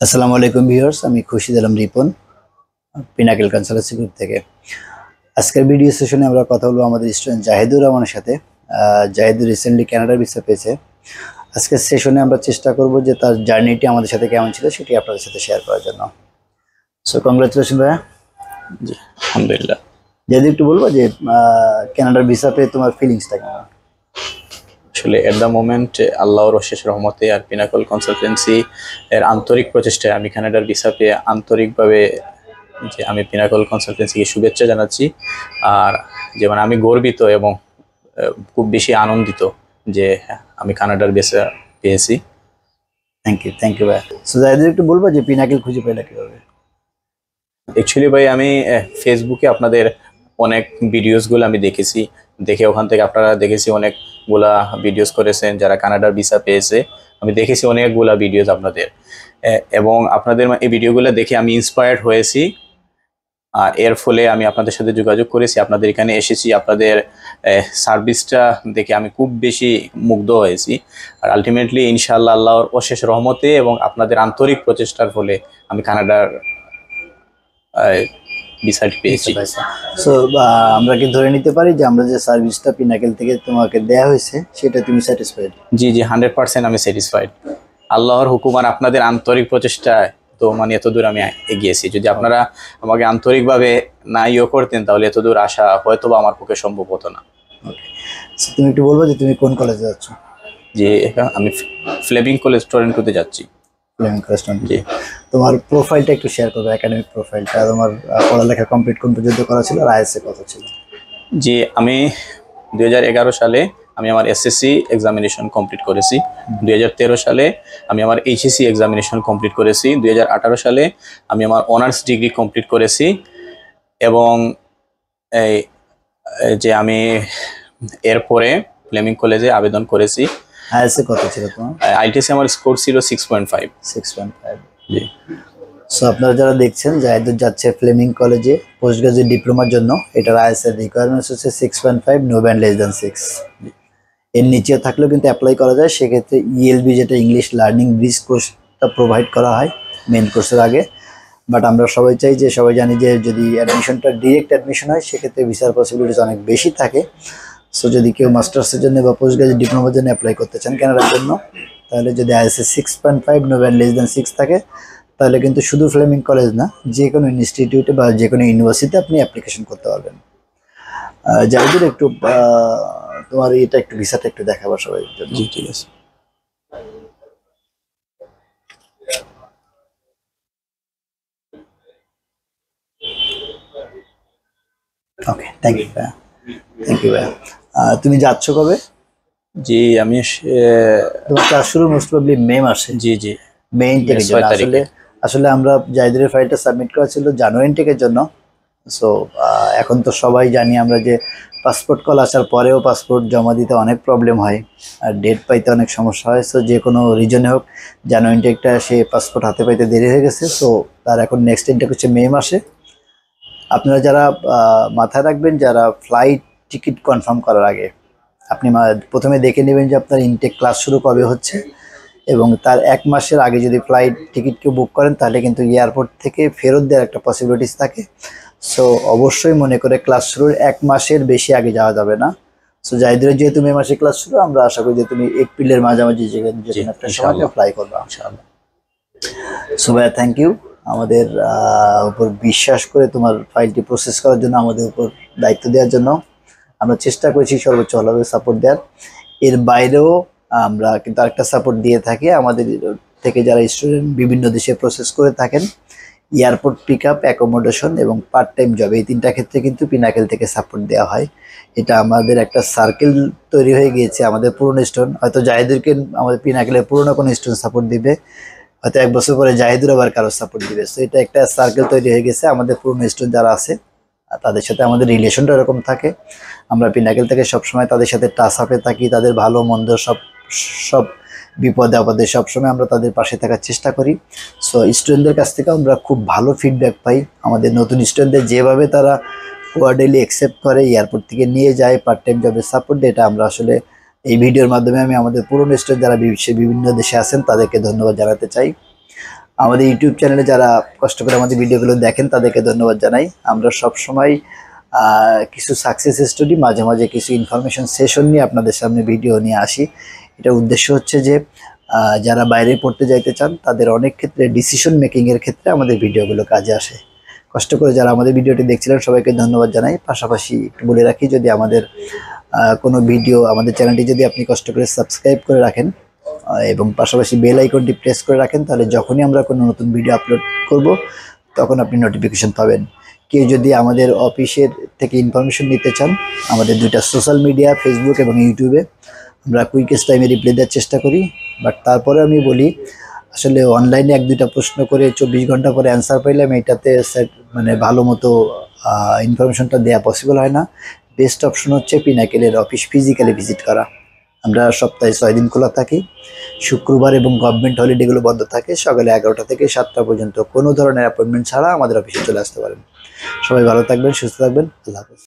আসসালামু আলাইকুম ভিউয়ার্স, আমি Khurshid Alam Ripon, pinnacle consultancy group থেকে। আজকের ভিডিও সেশনে আমরা কথা বলবো আমাদের স্টুডেন্ট জাহিদুর রহমানের সাথে। জাহিদুর রিসেন্টলি কানাডার ভিসা পেয়েছে। আজকের সেশনে আমরা চেষ্টা করব যে তার জার্নিটি আমাদের সাথে কেমন ছিল সেটি আপনাদের সাথে শেয়ার করার জন্য। সো কংগ্রাচুলেশন ভাইয়া। জি আলহামদুলিল্লাহ। যদি একটু বলবো যে কানাডার ভিসা পেয়ে তোমার ফিলিংসটা কেমন? আসলে এট দ্য মোমেন্ট আল্লাহর অশেষ রহমতে আর পিনাকল কনসালটেন্সি এর আন্তরিক প্রচেষ্টায় আমি কানাডার ভিসা পেয়ে আন্তরিকভাবে যে আমি পিনাকল কনসালটেন্সিকে শুভেচ্ছা জানাচ্ছি। আর যেমন আমি গর্বিত এবং খুব বেশি আনন্দিত যে আমি কানাডার ভিসা পেয়েছি। থ্যাংক ইউ ভাইয়া। সো জাহিদুর একটু বলবো যে পিনাকেল খুঁজে পেলে কিভাবে? অ্যাকচুয়ালি ভাই আমি ফেসবুকে আপনাদের অনেক ভিডিওসগুলো আমি দেখেছি, দেখে ওখান থেকে আপনারা দেখেছি অনেকগুলা ভিডিওস করেছেন যারা কানাডার ভিসা পেয়েছে। আমি দেখেছি অনেকগুলা ভিডিওস আপনাদের, এবং আপনাদের এই ভিডিওগুলো দেখে আমি ইন্সপায়ার্ড হয়েছি। আর এর ফলে আমি আপনাদের সাথে যোগাযোগ করেছি, আপনাদের এখানে এসেছি। আপনাদের সার্ভিসটা দেখে আমি খুব বেশি মুগ্ধ হয়েছি। আর আলটিমেটলি ইনশাআল্লাহ আল্লাহর অশেষ রহমতে এবং আপনাদের আন্তরিক প্রচেষ্টার ফলে আমি কানাডার ভিসাটি পেয়েছি। সো আমরা কি ধরে নিতে পারি যে আমরা যে সার্ভিসটা পিনাকেল থেকে তোমাকে দেয়া হয়েছে সেটা তুমি স্যাটিসফাইড? জি 100% আমি স্যাটিসফাইড। আল্লাহর হুকুম আর আপনাদের আন্তরিক প্রচেষ্টায় তো এত দূর আমি এগিয়েছি। যদি আপনারা আমাকে আন্তরিকভাবে না করতেন তাহলে এত দূর আসা হয়তো বা আমার পক্ষে সম্ভব হতো না। তুমি একটু বলবো যে তুমি কোন কলেজে যাচ্ছ? যে আমি ফ্লেমিং কলেজ টরন্টোতে যাচ্ছি। জি, তোমার প্রোফাইলটা একটু শেয়ার করবে, একাডেমিক প্রোফাইলটা। তোমার পড়ালেখা কমপ্লিট কোন পর্যন্ত করা ছিল আর আইএসএ কত ছিল? জি, আমি 2011 সালে আমি আমার এসএসসি এক্সামিনেশন কমপ্লিট করেছি। 2013 সালে আমি আমার এইচএসসি এক্সামিনেশন কমপ্লিট করেছি। 2018 সালে আমি আমার অনার্স ডিগ্রি কমপ্লিট করেছি। এবং এই যে আমি এরপরে ফ্লেমিং কলেজে আবেদন করেছি। আইএসএ কত ছিল তোমার? আইটিএসে আমার স্কোর ছিল 6.5। 6.5। জি। সো আপনারা যারা দেখছেন জাহিদুর যাচ্ছে ফ্লেমিং কলেজে পোস্ট গ্রাজুয়েট ডিপ্লোমার জন্য। এটার আইএসএ রিকোয়ারমেন্টস হচ্ছে 6.5, নো ব্যান্ড লেস দ্যান 6। এর নিচে থাকলেও কিন্তু অ্যাপ্লাই করা যায়। সেক্ষেত্রে ইএলবি যেটা ইংলিশ লার্নিং ব্রিজ কোর্সটা প্রোভাইড করা হয় মেন কোর্সের আগে। বাট আমরা সবাই চাই যে সবাই জানি যে যদি অ্যাডমিশনটা ডিরেক্ট অ্যাডমিশন হয় সেক্ষেত্রে ভিসার পসিবিলিটিস অনেক বেশি থাকে। সো যদি কেউ মাস্টার্সের জন্য বা পোস্ট গ্রাজুয়েট ডিপ্লোমার জন্য অ্যাপ্লাই করতে চান কানাডার জন্য, তাহলে যদি ISA 6.5, no band less than 6 থাকে, তাহলে কিন্তু শুধু ফ্লেমিং কলেজ না, যে কোনো ইনস্টিটিউটে বা যে কোনো ইউনিভার্সিটিতে আপনি অ্যাপ্লিকেশন করতে পারবেন। জাহিদুর একটু তোমার এটা একটু ভিসাটা একটু দেখাবো সবাই জন্য। জি ঠিক আছে। ওকে, থ্যাংক ইউ ভাইয়া। তুমি যাচ্ছ কবে? জি আমি তোমার ক্লাস শুরু মোস্ট প্রবাবলি মে মাসে। জি জি, মে ইনটেকের জন্য। আসলে আমরা জাহিদুরের ফাইলটা সাবমিট করা ছিল জানুয়ারি ইনটেকের জন্য। সো এখন তো সবাই জানি আমরা যে পাসপোর্ট কল আসার পরেও পাসপোর্ট জমা দিতে অনেক প্রবলেম হয় আর ডেট পাইতে অনেক সমস্যা হয়। সো যে কোনো রিজনে হোক জানুয়ারি ইনটেকটা সে পাসপোর্ট হাতে পাইতে দেরি হয়ে গেছে। সো তার এখন নেক্সট ইনটেক হচ্ছে মে মাসে। আপনারা যারা মাথায় রাখবেন, যারা ফ্লাইট টিকিট কনফার্ম করার আগে আপনি প্রথমে দেখে নেবেন যে আপনার ইনটেক ক্লাস শুরু কবে হচ্ছে, এবং তার 1 মাসের আগে যদি ফ্লাইট টিকিট কেউ বুক করেন তাহলে কিন্তু এয়ারপোর্ট থেকে ফেরত দেওয়ার একটা পসিবিলিটিস থাকে। সো অবশ্যই মনে করে ক্লাস শুরুর 1 মাসের বেশি আগে যাওয়া যাবে না। সো জাহিদুরের যেহেতু মে মাসে ক্লাস শুরু, আমরা আশা করি যে তুমি এপ্রিলের মাঝামাঝি যে কোনো একটা সময় অ্যাপ্লাই করবে ইনশাআল্লাহ। সো ভাইয়া থ্যাংক ইউ আমাদের উপর বিশ্বাস করে তোমার ফাইলটি প্রসেস করার জন্য, আমাদের উপর দায়িত্ব দেওয়ার জন্য। আমরা চেষ্টা করেছি সর্বোচ্চ ভালোভাবে সাপোর্ট দেওয়ার। এর বাইরেও আমরা কিন্তু আরেকটা সাপোর্ট দিয়ে থাকি আমাদের থেকে যারা স্টুডেন্ট বিভিন্ন দেশে প্রসেস করে থাকেন। এয়ারপোর্ট পিক আপ, অ্যাকোমোডেশন এবং পার্ট টাইম জব, এই 3টা ক্ষেত্রে কিন্তু পিনাকেল থেকে সাপোর্ট দেওয়া হয়। এটা আমাদের একটা সার্কেল তৈরি হয়ে গিয়েছে। আমাদের পুরনো স্টুডেন্ট হয়তো জাহিদুরকে আমাদের পিনাকেলের পুরনো কোনো স্টুডেন্ট সাপোর্ট দিবে, হয়তো 1 বছর পরে জাহিদুর আবার কারো সাপোর্ট দিবে। সো এটা একটা সার্কেল তৈরি হয়ে গেছে। আমাদের পুরনো স্টুডেন্ট যারা আছে তাদের সাথে আমাদের রিলেশনটা এরকম থাকে। আমরা পিনাকেল থেকে সবসময় তাদের সাথে টাচ আপে থাকি। তাদের ভালো মন্দ সব বিপদে আপদে সবসময় আমরা তাদের পাশে থাকার চেষ্টা করি। সো স্টুডেন্টদের কাছ থেকে আমরা খুব ভালো ফিডব্যাক পাই। আমাদের নতুন স্টুডেন্টদের যেভাবে তারা কোয়ার্টারলি অ্যাকসেপ্ট করে, এয়ারপোর্ট থেকে নিয়ে যায়, পার্ট টাইম জবের সাপোর্ট দেয়, এটা আমরা আসলে এই ভিডিওর মাধ্যমে আমি আমাদের পুরনো স্টুডেন্ট যারা বিশ্বের বিভিন্ন দেশে আছেন তাদেরকে ধন্যবাদ জানাতে চাই। আমাদের ইউটিউব চ্যানেলে যারা কষ্ট করে আমাদের ভিডিওগুলো দেখেন তাদেরকে ধন্যবাদ জানাই। আমরা সবসময় কিছু সাকসেস স্টোরি, মাঝে মাঝে কিছু ইনফরমেশন সেশন নিয়ে আপনাদের সামনে ভিডিও নিয়ে আসি। এটার উদ্দেশ্য হচ্ছে যে যারা বাইরে পড়তে যাইতে চান তাদের অনেক ক্ষেত্রে ডিসিশন মেকিংয়ের ক্ষেত্রে আমাদের ভিডিওগুলো কাজে আসে। কষ্ট করে যারা আমাদের ভিডিওটি দেখছিলেন সবাইকে ধন্যবাদ জানাই। পাশাপাশি একটু বলে রাখি, যদি আমাদের কোনো ভিডিও, আমাদের চ্যানেলটি যদি আপনি কষ্ট করে সাবস্ক্রাইব করে রাখেন এবং পাশাপাশি বেল আইকনটি প্রেস করে রাখেন, তাহলে যখনই আমরা কোনো নতুন ভিডিও আপলোড করব তখন আপনি নোটিফিকেশন পাবেন। কেউ যদি আমাদের অফিসের থেকে ইনফরমেশন নিতে চান, আমাদের দুইটা সোশ্যাল মিডিয়া ফেসবুক এবং ইউটিউবে আমরা কুইকেস্ট টাইমে রিপ্লাই দেওয়ার চেষ্টা করি। বাট তারপরে আমি বলি, আসলে অনলাইনে এক দুইটা প্রশ্ন করে 24 ঘন্টা পরে অ্যান্সার পাইলাম, এটাতে মানে ভালো মতো ইনফরমেশনটা দেওয়া পসিবল হয় না। বেস্ট অপশন হচ্ছে পিনাকেলের অফিস ফিজিক্যালি ভিজিট করা। আমরা সপ্তাহে 6 দিন খোলা থাকি। শুক্রবার এবং গভর্নমেন্ট হলিডেগুলো বন্ধ থাকে। সকালে 11টা থেকে 7টা পর্যন্ত কোনো ধরনের অ্যাপয়েন্টমেন্ট ছাড়া আমাদের অফিসে চলে আসতে পারেন। সবাই ভালো থাকবেন, সুস্থ থাকবেন। আল্লাহ হাফেজ।